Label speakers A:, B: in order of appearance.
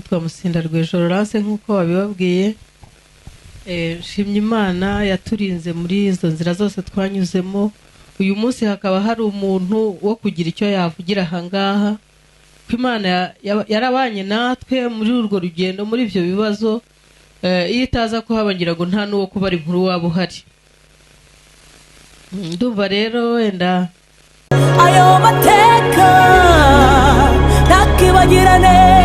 A: nitwa Musindarwejoro Laurence nkuko babibabwiye. Shimye Imana yaturinze muri izo nzira zose twanyuzemo. Uyu munsi hakaba hari umuntu wo kugira icyo yavugira hangaha ko Imana yarabanye natwe muri urwo rugendo muri ibyo bibazo. Iyo itaza kuhabangira ngo nta nuwo kubara inkuru waba uhari. Ndumva rero wenda
B: ayo mateka ntakibagirane.